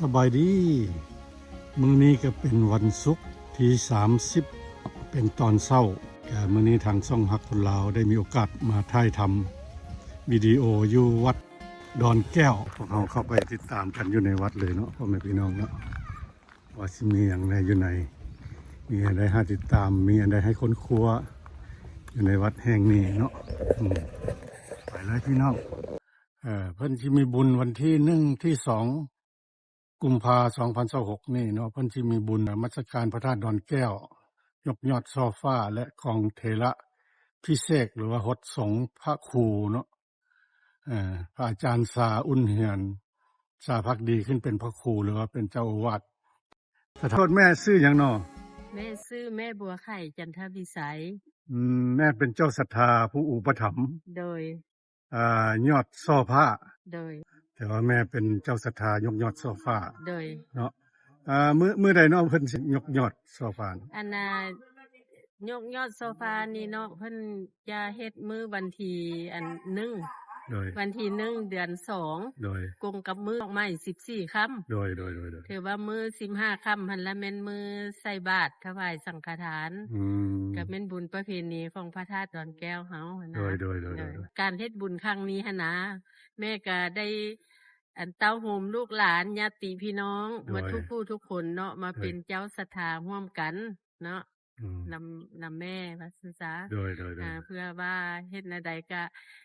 สบายดีมื้อนี้ก็เป็นวันศุกร์ที่30เป็นตอนเช้ามื้อนี้ทางช่องฮักคนลาวได้มีโอกาสมาถ่ายทำวิดีโออยู่วัดดอนแก้วพวกเราเข้าไปติดตามกันอยู่ในวัดเลยเนาะพ่อแม่พี่น้องเนาะว่าสิมีอย่างไรอยู่ในมีอะไรให้ติดตามมีอะไรให้ค้นคว้าอยู่ในวัดแห่งนี้เนาะไปเลยพี่น้องเพิ่นสิมีบุญวันที่1ที่2กุมภาพันธ์2026นี่เนาะเพิ่นสิมีบุญนมัสการพระธาตุดอนแก้วยกยอดช่อฟ้าและของเถระพิเศษหรือว่าหดสงฆ์พระครูเนาะพระอาจารย์สาอุ่นเหียนสาภักดีขึ้นเป็นพระครูหรือว่าเป็นเจ้าอาวาสขอโทษแม่ชื่อหยังเนาะแม่ชื่อแม่บัวไข่จันทวิสัยแม่เป็นเจ้าศรัทธาผู้อุปถัมภ์โดยยอดช่อผ้าโดยแต่ว่าแม่เป็นเจ้าศรัทธายกยอดช่อฟ้าโดยเนาะมื้อใดเนาะเพิ่นสิยกยอดช่อฟ้าอันน่ะยกยอดโซฟานี่เนาะเพิ่นจะเฮ็ดมื้อวันที่1โดยวันที่1เดือน2โดยกงกับมื้อดอกไม้14ค่ำโดยถือว่ามื้อ15ค่ำหั่นละแม่นมื้อใส่บาตรถวายสังฆทานก็แม่นบุญประเพณีของพระธาตุดอนแก้วเฮาหั่นนะโดยการเฮ็ดบุญครั้งนี้หั่นนะแม่ก็ได้อันเต้าโฮมลูกหลานญาติพี่น้องหมดทุกผู้ทุกคนเนาะมาเป็นเจ้าศรัทธาร่วมกันเนาะนำแม่ว่าซั่นซะเพื่อว่าเฮ็ดแนวใดก็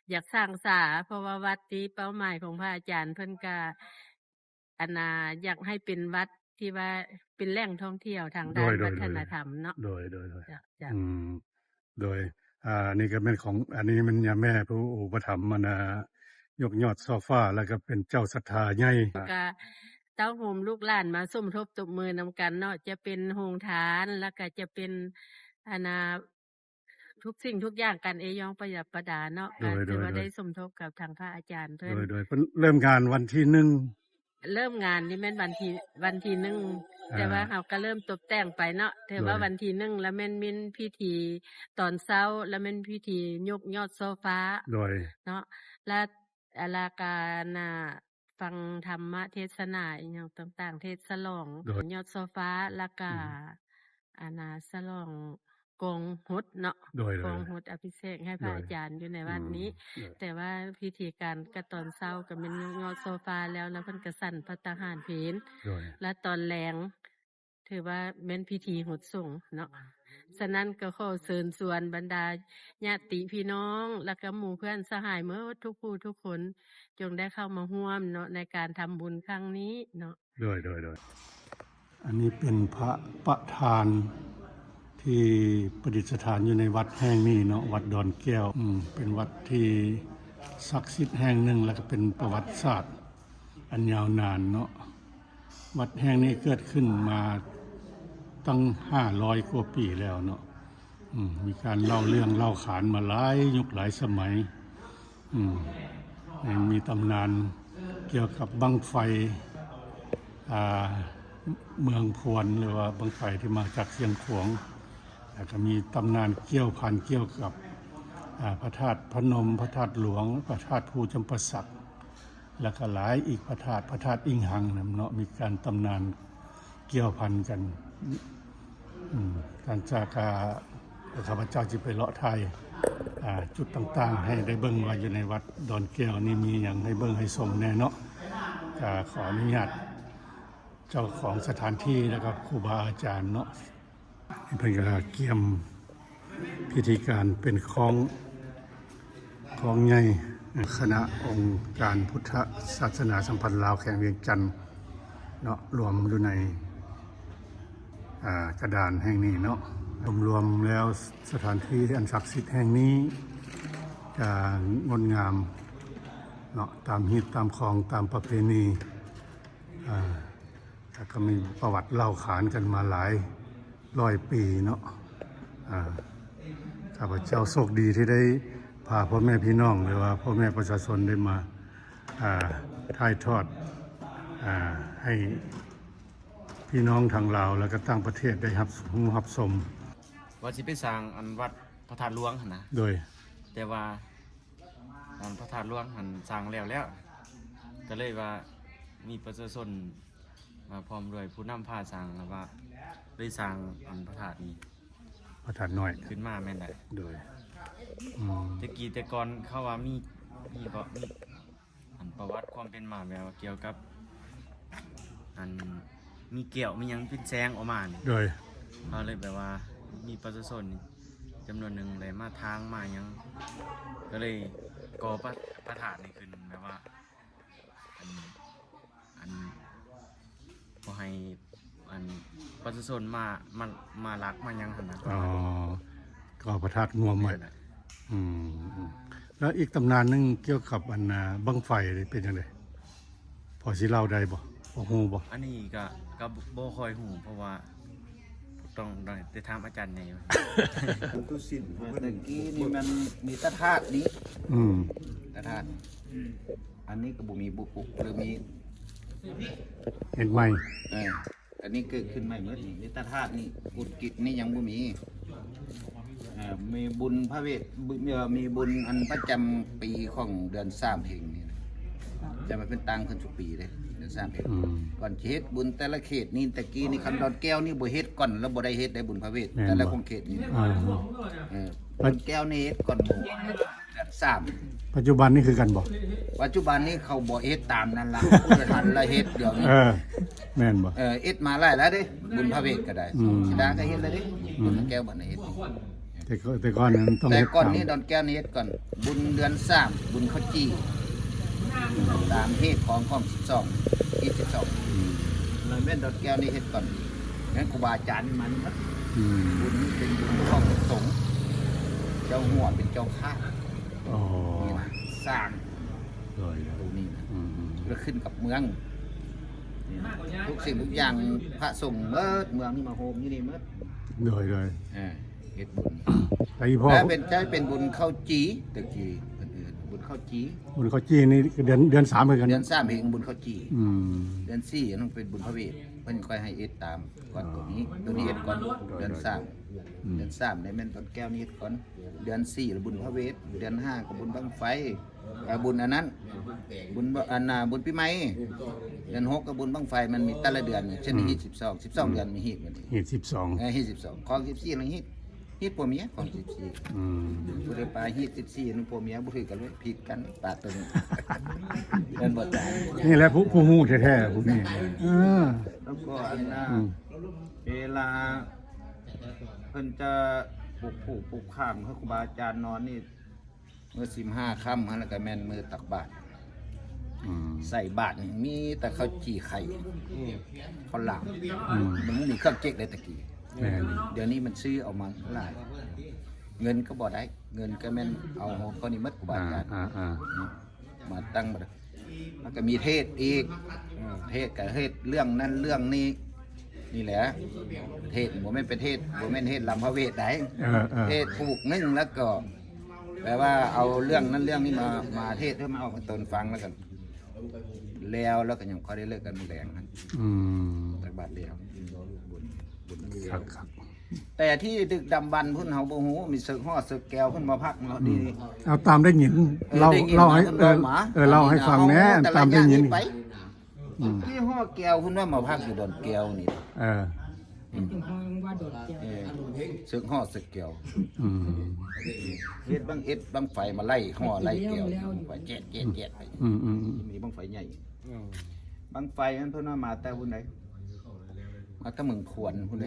อยากสร้างศาเพราะว่าวัดนี้เป้าหมายของพระอาจารย์เพิ่นก็อันน่ะอยากให้เป็นวัดที่ว่าเป็นแหล่งท่องเที่ยวทางด้านวัฒนธรรมเนาะโดยจ้ะโดยนี่ก็เป็นของอันนี้มันยาแม่ผู้อุปถัมภ์มันยกยอดช่อฟ้าแล้วก็เป็นเจ้าศรัทธาใหญ่ก็เต้าโฮมลูกหลานมาสมทบตบมือนำกันเนาะจะเป็นโรงทานแล้วก็จะเป็นอันน่ะทุกสิ่งทุกอย่างกันเอยองประหยัดประดาเนาะก็ถือว่าได้สมทบกับทางพระอาจารย์เพิ่นโดยเพิ่นเริ่มงานวันที่1เริ่มงานนี่แม่นวันที่1แต่ว่าเฮาก็เริ่มตกแต่งไปเนาะถือว่าวันที่1แล้วแม่นมีพิธีตอนเช้าแล้วแม่นพิธียกยอดโซฟาโดยเนาะและอลาการฟังธรรมเทศนาอีหยังต่างๆเทศฉลองยอดโซฟาแล้วก็ฉลองกงหดเนาะกงหดอภิเษกให้พระอาจารย์อยู่ในวัดนี้แต่ว่าพิธีการก็ตอนเช้าก็เป็นยอดโซฟาแล้วเพิ่นก็สั่นภัตตาหารเพลและตอนแลงถือว่าแม่นพิธีหดสงฆ์เนาะฉะนั้นก็ขอเชิญชวนบรรดาญาติพี่น้องและก็หมู่เพื่อนสหายหมดทุกผู้ทุกคนจงได้เข้ามาร่วมเนาะในการทำบุญครั้งนี้เนาะโดยอันนี้เป็นพระประธานที่ประดิษฐานอยู่ในวัดแห่งนี้เนาะวัดดอนแก้วเป็นวัดที่ศักดิ์สิทธิ์แห่งหนึ่งแล้วก็เป็นประวัติศาสตร์อันยาวนานเนาะวัดแห่งนี้เกิดขึ้นมาตั้ง500กว่าปีแล้วเนาะมีการเล่าเรื่องเล่าขานมาหลายยุคหลายสมัยมีตำนานเกี่ยวกับบั้งไฟเมืองพวนหรือว่าบั้งไฟที่มาจากเชียงขวงแล้วก็มีตำนานเกี่ยวพันเกี่ยวกับพระธาตุพนมพระธาตุหลวงพระธาตุภูจำปาสักแล้วก็หลายอีกพระธาตุอิงหังเนาะมีการตำนานเกี่ยวพันกันการจากข้าพเจ้าจะไปเลาะไทยจุดต่างๆให้ได้เบิ่งว่าอยู่ในวัดดอนแก้วนี่มีอย่างให้เบิ่งให้ชมแน่เนาะขออนุญาตเจ้าของสถานที่แล้วก็ครูบาอาจารย์เนาะเพิ่นก็เกี่ยมพิธีการเป็นของใหญ่คณะองค์การพุทธศาสนาสัมพันธ์ลาวแขวงเวียงจันทน์เนาะรวมอยู่ในกระดานแห่งนี้เนาะรวมแล้วสถานที่อันศักดิ์สิทธิ์แห่งนี้จะงดงามเนาะตามฮิตตามคลองตามประเพณีแต่ก็มีประวัติเล่าขานกันมาหลายร้อยปีเนาะข้าพเจ้าโชคดีที่ได้พาพ่อแม่พี่น้องหรือว่าพ่อแม่ประชาชนได้มาถ่ายทอดให้พี่น้องทางลาวแล้วก็ต่างประเทศได้รับชมว่าสิไปสร้างอันวัดพระธาตุหลวงหั่นนะโดยแต่ว่าอันพระธาตุหลวงหั่นสร้างแล้วก็เลยว่ามีประชาชน มาพร้อมด้วยผู้นำพาสร้างแล้วว่าได้สร้างอันพระธาตุนี้ พระธาตุน้อย ขึ้นมาแม่นได้ โดยอืม แต่กี้แต่ก่อนเขาว่ามีก็มีอันประวัติความเป็นมาแบบว่าเกี่ยวกับอันมีเกี่ยวมีหยังเป็นแสงออกมานี่ โดย เขาเลยแบบว่ามีประชาชนจำนวนหนึ่งเลยมาทางมาหยังก็เลยก่อพระธาตุนี่ขึ้นแบบว่าอันบ่ให้อันประชาชนมาลักมาหยังหั่นนะ อ๋อก็พระธาตุงวมใหม่อืมแล้วอีกตำนานหนึงเกี่ยวกับอันบั้งไฟนี่เป็นยังไงพอสิเล่าได้บ่ฮู้บ่ อันนี้ก็บ่ค่อยหูเพราะว่าต้องได้ถามอาจารย์ใน ตุสินเมื่อกี้นี่มันมีตะธาตุนี้ อืม ตะธาตุอันนี้ก็บ่มีบุกหรือมี เห็นไหม อันนี้เกิดขึ้นใหม่เมื่อนี้มีตะธาตุนี่กุฎกิจนี่ยังบ่มีมีบุญพระเวทมีบุญอันประจำปีของเดือน3เพ็งนี่นะจะมาเป็นตังขึ้นทุกปีเลยเดือน3เพ็ง อืม ก่อนสิเฮ็ดบุญแต่ละเขตนี่ตะกี้นี่คันดอนแก้วนี่บ่เฮ็ดก่อนแล้วบ่ได้เฮ็ดได้บุญพระเวทแต่ละของเขตนี่ อ่า ดอนแก้วนี่เฮ็ดก่อนหมู่เดือน3 ปัจจุบันนี่คือกันบ่ ปัจจุบันนี้เขาบ่เฮ็ดตามนั้นล่ะทันละเฮ็ดเดี๋ยวนี้ แม่นบ่ เอ็ดมาหลายแล้วเด้บุญพระเวทก็ได้ อืม สิดาก็เฮ็ดแล้วเด้บุญแก้วบ่ได้เฮ็ด แต่ก่อนนั้นต้อง แต่ เฮ็ด ก่อน ตาม นี้ดอนแก้วนี่เฮ็ดก่อน บุญเดือน3บุญข้าวจี้ตามเฮ็ดของ12 22เลยแม่นดอนแก้วนี่เฮ็ดก่อนงั้นครูบาอาจารย์มันครับ อืม บุญเป็นบุญของสงฆ์เจ้าหัวเป็นเจ้าข้า อ๋อ นี่นะสร้าง โดย ตรงนี้นะ อืม ก็ขึ้นกับเมืองนี่นะทุกสิ่งทุกอย่างพระสงฆ์เมิดเมืองนี่มาโฮมนี่นี่เมิด โดย เฮ็ดบุญ ไอ้พ่อ และเป็นบุญข้าวจีตะกี้เพิ่นเอิ้นบุญข้าวจี บุญเขาจี้นี่เดือน3เหมือนกัน เดือน3เองบุญข้าวจี อืม เดือน4อันนั้นเป็นบุญพระเวทเพิ่นค่อยให้เอ็ดตามก่อนตัวนี้เอ็ดก่อนเดือน3เดือน3ได้แม่นต้นแก้วนี่เอ็ดก่อนเดือน4แล้วบุญพระเวทเดือน5ก็บุญบั้งไฟบุญอันนั้นบุญอันน่ะบุญปีใหม่เดือน6ก็บุญบั้งไฟมันมีแต่ละเดือนเช่นฮีท12เดือนมีฮีทมันนี่ เหตุ12 ฮีท12ของ14แล้วฮีทผัวเมียของ14 อืม ผู้ใดปลาฮีด14นั่นผัวเมียบ่ถือกันเลยผิดกันปลาตัวนี้เดินบ่ตาย นี่แหละผู้ฮู้แท้ๆผู้นี้อ่า แล้วก็อันน่ะ อืม เวลาเพิ่นจะปลูกข้ามให้ครูบาอาจารย์นอนนี่เมื่อ15ค่ำแล้วก็แม่นมือตักบาตร อืม ใส่บาตรนี่มีแต่ข้าวจี่ไข่ข้าวหลาม อืม มันบ่มีเครื่องเจ๊กเลยตะกี้ แม่น เดี๋ยวนี้มันซื้อเอามาหลายเงินก็บ่ได้เงินก็แม่นเอาข้อนี้หมดครูบาอาจารย์ มาตั้งมาแล้วก็มีเทศอีกเทศกับเทศเรื่องนั้นเรื่องนี้นี่แหละเทศบ่แม่นเป็นเทศบ่แม่นเทศลำพระเวทได้เทศผูกนึ่งแล้วก็แปลว่าเอาเรื่องนั้นเรื่องนี้มาเทศเพื่อมาเอามาตนฟังแล้วกันแล้วก็ยังค่อยได้เลิกกันแรงนั้น อืม ตักบาตรแล้วบุญ ครับ แต่ที่ดึกดำบรรพ์พุ่นเฮาบ่ฮู้มีสึกฮอดสึกแก้วเพิ่นมาพักเนาะดี เอาตามได้ยินเล่าให้เล่าให้ฟังแหน่ตามได้ยิน ไป อืม ที่ห่อแก้วเพิ่นว่ามาพักอยู่ดอนแก้วนี่ เออ สึกห่อสึกแก้ว อืม เฮ็ดบังเอ็ดบังไฟมาไล่ห่อไล่แก้วบังไฟแจ๊ะไป อืม มีบังไฟใหญ่บังไฟนั้นเพิ่นว่ามาแต่พุ่นใดมาแต่เมืองพวนพุ่นใด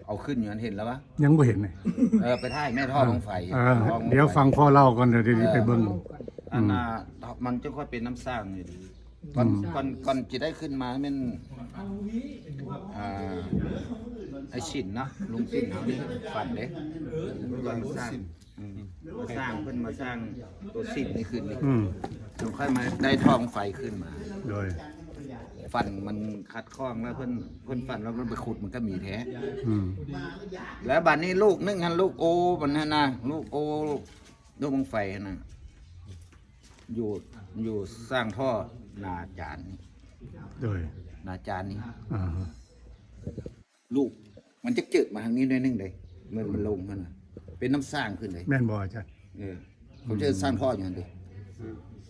เอาขึ้นอยู่นั้นเห็นแล้วปะ ยังบ่เห็นเลย ไปถ่ายแม่ท่อบังไฟ เดี๋ยวฟังพ่อเล่าก่อนเดี๋ยวไปเบิ่ง อันน่ะมันจะค่อยเป็นน้ำสร้างนี่ก่อนจะได้ขึ้นมาแม่นไอ้สินเนาะลุงสินเฮานี่ฝันเด้ก่อนสร้างเพิ่นมาสร้างตัวสินนี่ขึ้นนี่ อืม ถึงค่อยมาได้ท้องไฟขึ้นมา โดย ฟันมันคัดข้องแล้วเพิ่นฟันแล้วมันไปขุดมันก็มีแท้ อืม แล้วบัดนี้ลูกนึงหันลูกโอบัดนั้นนะลูกโอลูกบังไฟนะอยู่สร้างท่อนาจานนี่ โดย นาจานนี่ อ่า ลูกมันจะเจิดมาทางนี้หน่อยนึงเลยมันลงขึ้นน่ะเป็นน้ำสร้างขึ้นเลย แม่นบ่อาจารย์ เขาจะสร้างท่ออย่างนั้นดิ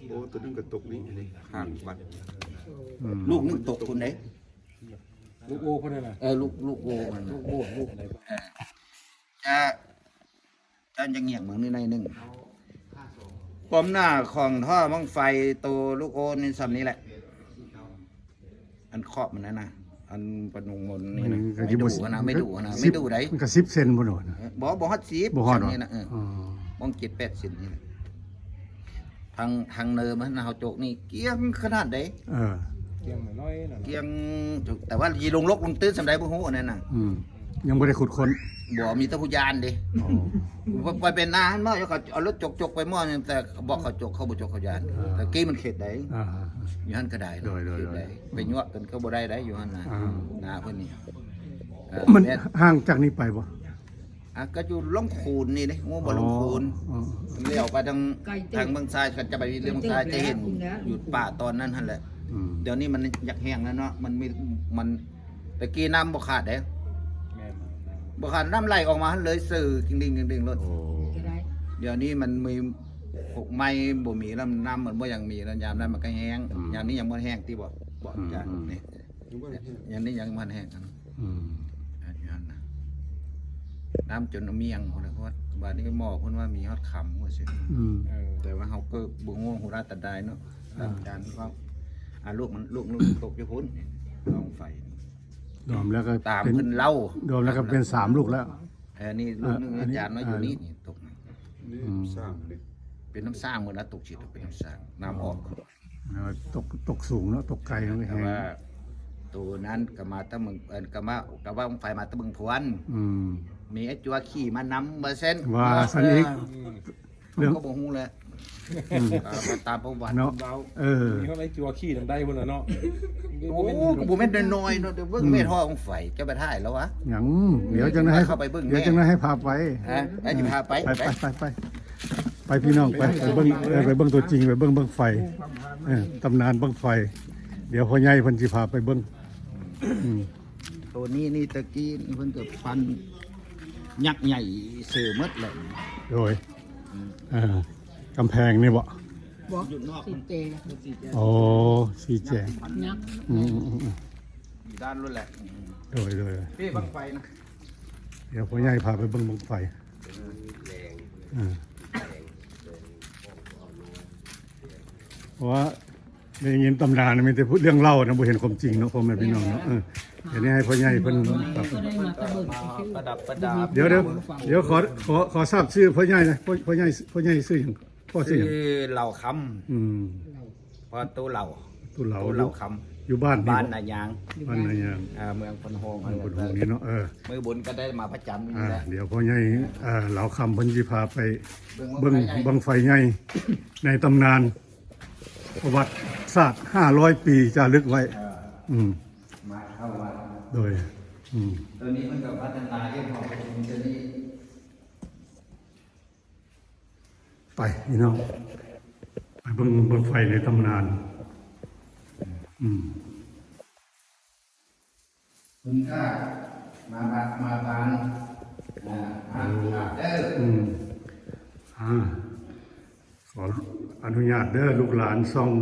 โอ้ตัวนึงกระตกนี่ข้างวัด ลูกนึงตกคนไหน ลูกโอคนนั้นน่ะ ลูกโอมัน ลูกโอลูกอะไรบ้าง จะยังเงียบเหมือนในหนึ่งความหน้าของท่อมังไฟตัวลูกโอนี่สำนี้แหละ อันครอบมันนะอันปนุงมนนี่นะไม่ดูนะไม่ดูได้ มันก็10 เซนบ่โดน บ่ฮอด10 บ่ฮอดหรอ นี่นะมอง7-8 เซนนี่ทางเนิมนะเฮาโจกนี่เกี้ยงขนาดใด เกี่ยงน้อยน่ะ เกี้ยงแต่ว่ายีลงลกลงตื้นสำใดบ่ฮู้อันนั้นน่ะ ยังบ่ได้ขุดค้น บ่มีแตะผู้ยานเด้ไปเป็นนาหั่นมาเขาเอารถจกๆไปหม้อนึงแต่บอกเขาจกเขาบ่จกเขายานแต่กี้มันเขตใดอยู่หั่นก็ได้ไปยั่วกันก็บ่ได้อยู่หั่นน่ะนาเพิ่นนี่ มันห่างจากนี้ไปบ่ ก็อยู่ลงคูนนี่เด้งูบ่ลงคูนเลี้ยวไปทางเมืองทรายก็จะไปเรื่องเมืองทรายจะเห็นอยู่ป่าตอนนั้นหั่นแหละเดี๋ยวนี้มันอยากแห้งแล้วเนาะมันตะกี้น้ำบ่ขาดเด้ แม่น บ่ขาดน้ำไหลออกมาเลยสื่อดิ่งรถเดี๋ยวนี้มันมีพวกไม้บ่มีแล้วน้ำมันบ่ยังมีแล้วยามนั้นมันก็แห้งยามนี้ยังบ่แห้งที่บ่จ้ะนี่ยามนี้ยังบ่แห้งน้ำจนเมียงพุ่นน่ะเพราะว่าบัดนี้หมอเพิ่นว่ามีฮอดค่ำว่าซั่นแต่ว่าเฮาก็บ่งูฮู้ราตะไดเนาะอาจารย์ว่าลูกตกอยู่พุ่นลองไฟ รวมแล้วก็ ตามเพิ่นเล่าร วมแล้วก็เป็น3 ลูกแล้ว นี่ลูกนึงอาจารย์มาอยู่นี่ตก สร้างดิ เป็นน้ำสร้างหมดแล้วตกฉีดเป็นน้ำสร้างน้ำออก ตกสูงเนาะตกไกลเนาะ แต่ว่าตัวนั้นก็มาตะมึงก็ว่าไฟมาตะมึงพวนมีไอ้จัวขี่มานำ% ว่าสันอีก เรื่องก็บ่ฮู้แหละตามประวัติ เนาะ มีเขาไอ้จัวขี้ทางใดพุ่นน่ะเนาะ โอ้ก็บ่แม่นน้อยๆเนาะเดี๋ยวเบิ่งเม็ดห่อของไฟจะไปถ่ายแล้ววะ หยังเดี๋ยวจังได๋ให้ เข้าไปเบิ่ง เดี๋ยวจังได๋ให้พาไป ไปสิพาไป ไปพี่น้องไปเบิ่งไปเบิ่งตัวจริงไปเบิ่งบั้งไฟตำนานบั้งไฟ เดี๋ยวพ่อใหญ่เพิ่นสิพาไปเบิ่ง ตัวนี้นี่ตะกี้เพิ่นก็ฟันยักษ์ใหญ่ซื่อหมดเลย โดยกำแพงนี่บ่ อยู่นอก โอ้สีแจง ยักษ์ อยู่ด้านนู้นแหละ โดย พี่บังไฟนะ เดี๋ยวพ่อใหญ่พาไปเบิ่งบั้งไฟเพราะว่าได้ยินตำนานมีแต่พูดเรื่องเล่านะบ่เห็นความจริงเนาะพ่อแม่พี่น้องเนาะเดี๋ยวนี้ให้พ่อใหญ่เพิ่นแบบ ประดับ เดี๋ยวขอทราบชื่อพ่อใหญ่นะพ่อใหญ่ชื่อหยังพ่อชื่อหยัง เหล่าคำพอตู้เหล่า ตุเหลา ตู้เหล่าค อยู่บ้าน ำบ้านนายาง บ้านนายาง เมืองพนโฮง บ้านคนหูนี่เนาะมือบุญก็ได้มาประจำนี่แหละ เดี๋ยวพ่อใหญ่เหลาคำเพิ่นสิพาไปเบิ่งบังไฟใหญ่ในตำนานประวัติศาสตร์500 ปีจารึกไว้มาเข้ามา โดยตัวนี้มันก็พัฒนาเองของตัวนี้ ไปพี่น้องไปเบิ่งบังไฟในตำนานคุณค่ามาบานขออนุญาตเด้อลูกหลานซ่อง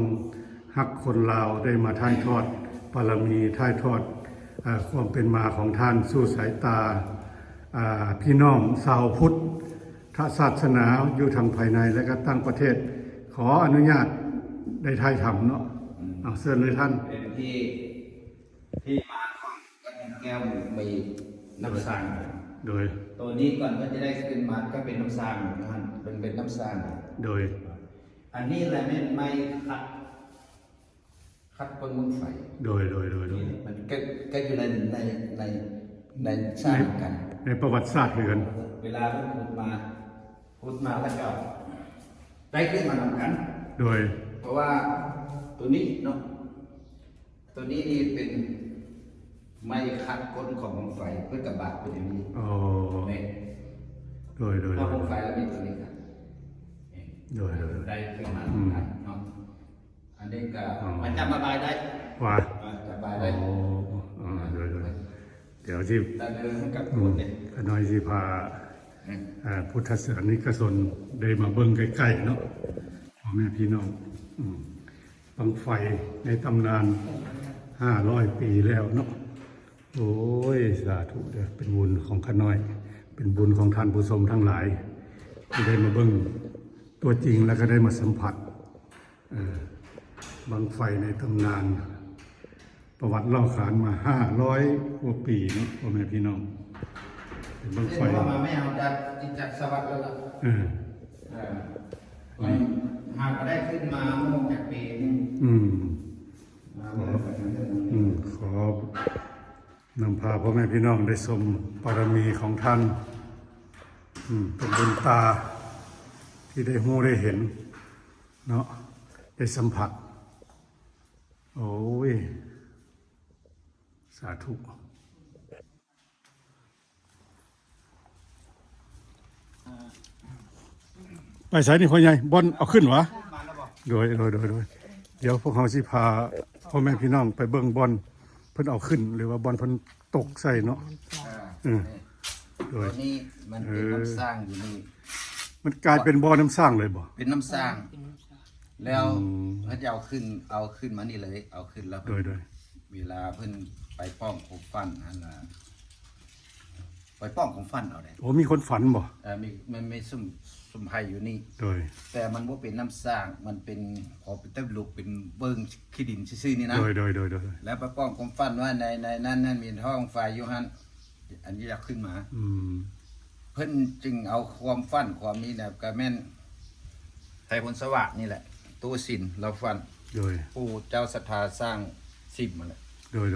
ฮักคนลาวได้มาถ่ายทอดบารมีถ่ายทอดความเป็นมาของท่านสู่สายตาพี่น้องชาวพุทธศาสนาอยู่ทางภายในและก็ตั้งประเทศ ขออนุญาตได้ถ่ายทำเนาะเอาเชิญเลยท่านเป็นที่มาของแก้วมีน้ำสร้างโดยตัวนี้ก่อนก็จะได้ขึ้นมาก็เป็นน้ำสร้างนะเป็นน้ำสร้างโดยอันนี้แหละไม่คัดคนมุนไฟโดยมันก็อยู่ในสร้างกัน ในประวัติศาสตร์เหมือนกันเวลาเราพูดมาแล้วก็ได้ขึ้นมาทำกันโดยเพราะว่าตัวนี้เนาะตัวนี้นี่เป็นไม่คัดก้นของไฟเพื่อกระบะเป็นอย่างนี้โดยพอของไฟแล้วมีตัวนี้ครับโดยได้ขึ้นมาทำกันเนาะอันนี้ก็มันจะระบายได้ว่าระบายได้เดี๋ยวที่ขน้อยที่พาพุทธศาสนิกชนได้มาเบิ่งใกล้ๆเนาะพ่อแม่พี่น้องป บังไฟในตำนาน500 ปีแล้วเนาะโอ้ยสาธุเด้อเป็นบุญของข้าน้อย เป็นบุญของท่านผู้ชมทั้งหลาย ที่ได้มาเบิ่งตัวจริงแล้วก็ได้มาสัมผัสบังไฟในตำนาน ประวัติเล่าขานมา500 กว่าปีเนาะพ่อแม่พี่น้องเป็นบังไฟ มาไม่เอาจากสวัสดิ์แล้วล่ะหากได้ขึ้นมาโมงจากปีนึงขอนำพาพ่อแม่พี่น้องได้ชมบารมีของท่านเป็นบุญตาที่ได้หูได้เห็นเนาะได้สัมผัสโอ้ยสาธุไปสายนี่พ่อใหญ่บอลเอาขึ้นวะโดยเดี๋ยวพวกเขาสิพาพ่อแม่พี่น้องไปเบิ่งบอลเพิ่นเอาขึ้นหรือว่าบอลเพิ่นตกใส่เนาะตัโดวย นี้มันเป็นน้ำสร้างอยู่นี่มันกลายเป็นบ่อน้ำสร้างเลยบ่เป็นน้ำสร้าง แล้วเขาจะเอาขึ้นมานี่เลย เอาขึ้นแล้วโดยเวลาเพิ่นไปป้องของฟันนั่นล่ะไปป้องของฟันเอาได้โอ้มีคนฝันบ่มีมันไม่ซุ่มไผ่อยู่นี่โดยแต่มันบ่เป็นน้ำสร้างมันเป็นพอเป็นต้นลูกเป็นเบิ่งขี้ดินซื่อๆนี่นะโดยแล้วไปป้องของฟันว่าในนั้นมีท้องไฟอยู่หั่นอันนี้อยากขึ้นมาเพิ่นจึงเอาความฟันความนี้นะก็แม่นไทยพลสวัสดิ์นี่แหละตู้สินเราฟันโดยผู้เจ้าศรัทธาสร้างสิบมาแหละโดย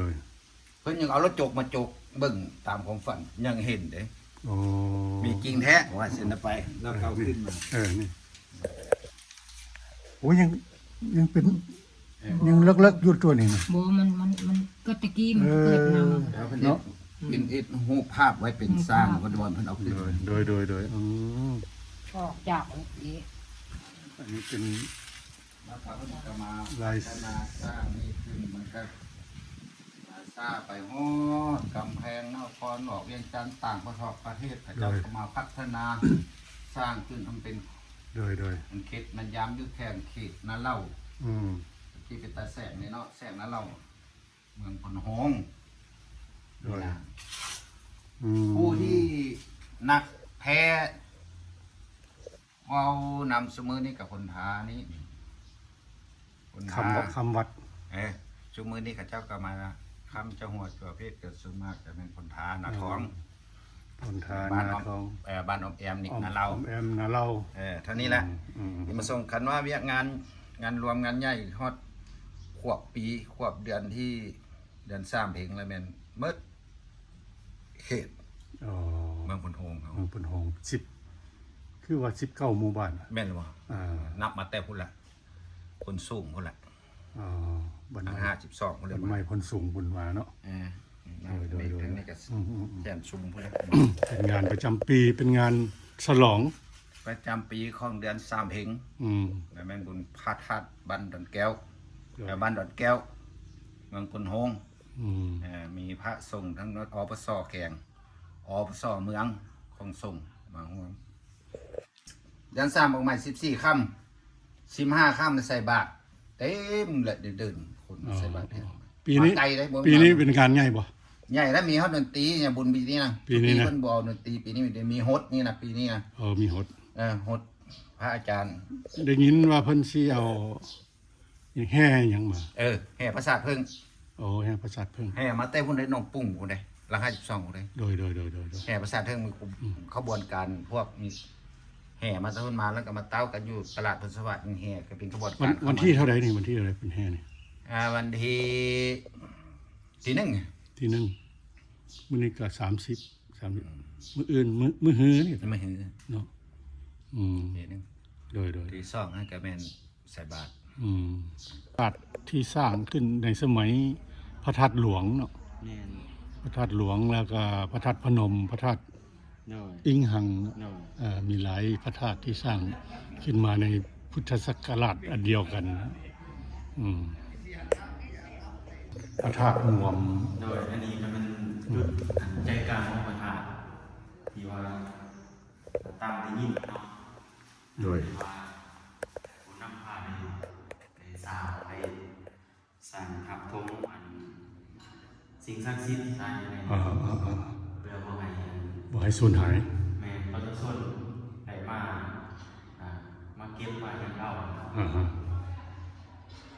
เพิ่นยังเอารถจกมาจกเบิ่งตามความฝันยังเห็นเด้โอ้มีจริงแท้ว่าเส้นไปแล้วเอาขึ้นมานี่โอ้ยังเป็นยังเลิกอยู่ตัวนี้นะบ่มันก็ตะกี้มันเกิดนำเนาะเป็นรูปภาพไว้เป็นสร้างวัดวันเพิ่นเอาขึ้นโดยออกจากนี้อันนี้เป็นลายสร้างนี่ขึ้นมันก็ซาไปฮอดกำแพงนครออกเวียงจันทร์ต่างประเทศเขาจะมาพัฒนาสร้างขึ้นทำเป็นโดยมันเขตมันย้ำยุคแข่งเขตนาเล่าที่เป็นตาแสงเนี่ยเนาะแสงนาเล่าเมืองพนหงโดยผู้ที่นักแพ้เอานำสมือนี่กับคนท้านี้คำวัดสมือนี่กับเจ้าก็มาคำเจ้าหัวตัวเพศเกิดสุมากจะเป็นคนท้านาท้องคนท้านาท้องบ้านอมแอมนี่นาเล่าอมแอมนาเล่าเท่านี้แหละมาส่งคันว่าเวียกงานรวมงานใหญ่ฮอดขวบปีขวบเดือนที่เดือน3เพลงแล้วแม่นเมื่อเขตเมืองพนหงเขาเมืองพนหง10คือว่า19หมู่บ้านแม่นบ่นับมาแต่พุ่นละคนสูงพุ่นละบ้าน52พุ่นเลยบ้านใหม่คนสูงบุญมาเนาะโดยนี่ก็แสนสูงพุ่นละเป็นงานประจำปีเป็นงานฉลองประจำปีของเดือน3เพลงแล้วแม่นบุญพาธาตุบ้านดอนแก้วบ้านดอนแก้วเมืองพนหงมีพระสงฆ์ทั้งอปสแขงอปสเมืองของสงฆ์มาห่วงเดือน3ออกมา14ค่ำ15ค่ำใส่บาตรเต็มเลยเดินคนใส่บาตรปีนี้เป็นงานใหญ่บ่ใหญ่แล้วมีฮอดดนตรีเนี่ยบุญปีนี้นะปีนี้นะเพิ่นบ่เอาดนตรีปีนี้มีฮดนี่นะปีนี้นะมีฮดฮดพระอาจารย์ได้ยินว่าเพิ่นสิเอาแห่หยังมาแห่พระศาสตร์เพิ่งแห่พระศาสตร์เพิ่งแห่มาแต่พุ่นได้น้องปุ้งพุ่นได้ละ52พุ่นได้โดยแห่พระศาสตร์เพิ่งมีขบวนการพวกมีแห่มาตะพุ่นมาแล้วก็มาเต้ากันอยู่ตลาดพลสวัสดิ์แห่ก็เป็นขบวนการวันที่เท่าไหร่นี่วันที่อะไรเป็นแห่นี่วันที่1มื้อนี้ก็30มื้ออื่นมื้อฮื้อนี่มื้อฮื้อเนาะโดยที่2ให้ก็แม่นใส่บาตรบาตรที่สร้างขึ้นในสมัยพระธาตุหลวงเนาะพระธาตุหลวงแล้วก็พระธาตุพนมพระธาตุอิงหังมีหลายพระธาตุที่สร้างขึ้นมาในพุทธศักราชอันเดียวกันพระธาตุหวมโดยอันนี้ก็เป็นจุดใจกลางของพระธาตุที่ว่าตามได้ยินเนาะโดยว่าผู้นำพาในสาวใน สั่งทับทงอันสิ่งศักดิ์สิทธิ์ตายอยู่ใน เพื่อบ่ให้สูญหาย แม่เขาจะส่วนไหลมาเก็บไว้อย่างเรา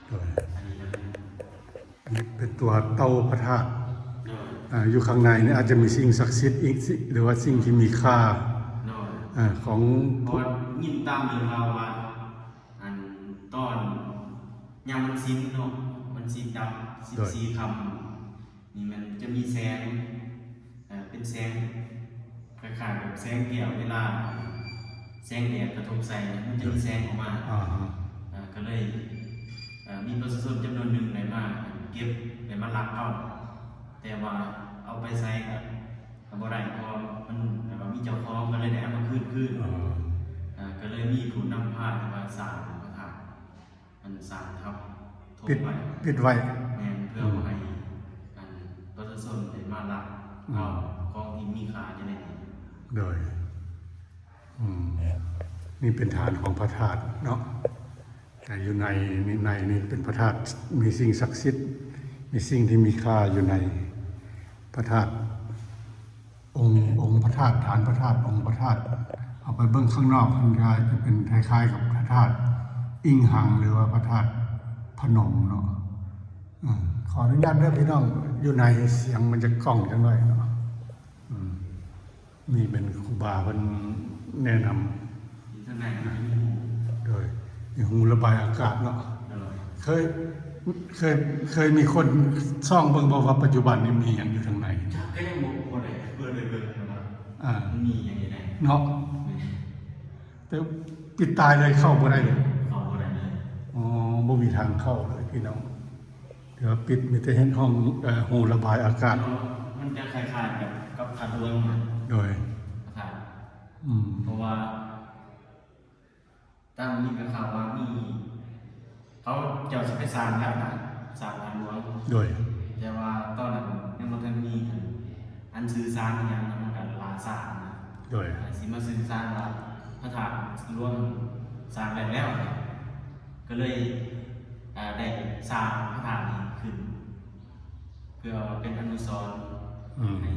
โดย อันนี้มัน อันนี้เป็นตัวเต้าพระธาตุ โดย อยู่ข้างในนี่อาจจะมีสิ่งศักดิ์สิทธิ์อีกหรือว่าสิ่งที่มีค่า โดย ของ เพราะยินตามเรื่องเราว่าอันตอนยามมันสิ้นเนาะมันสิ้นดำ14 คำนี่มันจะมีแสงเป็นแสงคล้ายๆแบบแสงเกี่ยวเวลาแสงแดดกระทบใส่มันจะมีแสงออกมาก็เลยมีประชาชนจำนวนหนึ่งได้มาเก็บได้มาลักเอาแต่ว่าเอาไปใส่กับบ่ได้เพราะมันแบบว่ามีเจ้าของก็เลยได้เอามาคืนก็เลยมีผู้นำผ้าที่ว่าสร้างพระธาตุมันสร้างทับทบ ปิดไว้ แม่นเพื่อบ่ให้ประชาชนได้มาลักเอาของที่มีค่าอยู่ในนี้ โดยนี่เป็นฐานของพระธาตุเนาะแต่อยู่ในนี่เป็นพระธาตุมีสิ่งศักดิ์สิทธิ์มีสิ่งที่มีค่าอยู่ในพระธาตุองค์พระธาตุฐานพระธาตุองค์พระธาตุเอาไปเบื้องข้างนอกมันกลายจะเป็นคล้ายๆกับพระธาตุอิงหังหรือว่าพระธาตุพนมเนาะขออนุญาตเด้อพี่น้องอยู่ในเสียงมันจะก้องจังเลยเนาะนี่เป็นครูบาเพิ่นแนะนำ ข้างในมันจะมีหู โดยมีหูระบายอากาศเนาะ โดย เคยมีคนซ่องเบิ่งบอกว่าปัจจุบันนี้มีอย่างอยู่ทางใน ก็ยังบ่ได้เพื่อเลยเบิ่งนะครับมันมีอย่างนี้ได้ เนาะแต่ปิดตายเลยเข้าบ่ได้เลย เข้าบ่ได้เลย อ๋อบ่มีทางเข้าเลยพี่น้องเดี๋ยวปิดมีแต่เห็นห้องหูระบายอากาศ มันจะคล้ายๆกับผาดวงนะ โดย ครับ เพราะว่าตามมีข่าวว่ามีเขาเจ้าสิไปสร้างแล้วนะสร้างผาดวง โดย แต่ว่าตอนนั้นยังบ่ทันมีอันสื่อสารอหยังมันก็ลาสร้างนะ โดย สิมาสื่อสารว่าพระธาตุรวมสร้างแล้วก็เลยได้สร้างพระธาตุนี้ขึ้น เพื่อเป็นอนุสรณ์ให้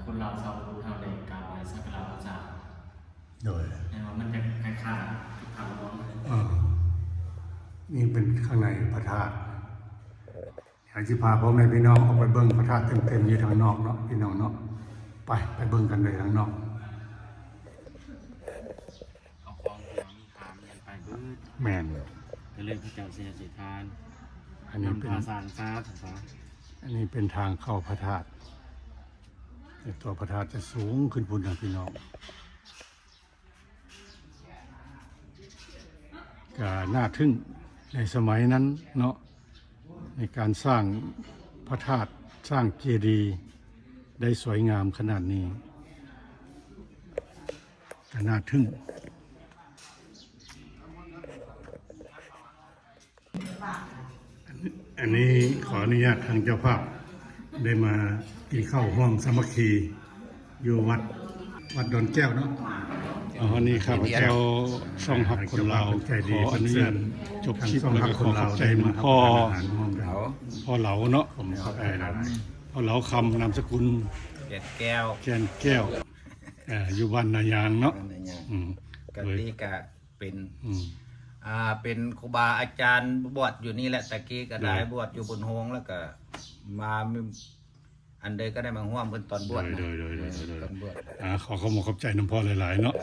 คนเราชาวพุทธเราได้กราบไหว้สักการะพระเจ้า โดย แต่ว่ามันจะคล้ายๆทุกทางร้องเลย นี่เป็นข้างในพระธาตุอยากจะพาพ่อแม่พี่น้องออกไปเบิ่งพระธาตุเต็มๆอยู่ทางนอกเนาะพี่น้องเนาะไปเบิ่งกันเลยทางนอก เอาของที่เรามีขามยันไปเบิด แม่น ก็เลยพระเจ้าเสียสิทาน อันนี้เป็น นำพาสารฟ้าถึงฟ้า อันนี้เป็นทางเข้าพระธาตุแต่ตัวพระธาตุจะสูงขึ้นพุ่นนะพี่น้องก็น่าทึ่งในสมัยนั้นเนาะในการสร้างพระธาตุสร้างเจดีย์ได้สวยงามขนาดนี้ก็น่าทึ่งอันนี้ขออนุญาตทางเจ้าภาพได้มากินข้าวห้องสามัคคีอยู่วัดดอนแก้วเนาะอันนี้ข้าพเจ้าช่องหักคนลาวขออนุญาตจบคลิปแล้วก็ขอขอบใจพ่อเหลาเนาะพ่อเหลาคำนามสกุล แก่นแก้ว แกนแก้วอยู่บ้านนายางเนาะ ก็นี่ก็เป็นครูบาอาจารย์บวชอยู่นี่แหละตะกี้ก็ได้บวชอยู่บนโฮงแล้วก็มาอันใดก็ได้มาร่วมเพิ่นตอนบวชนะ โดย ตอนบวช ขอขอบใจน้ำพ่อหลายๆเนาะ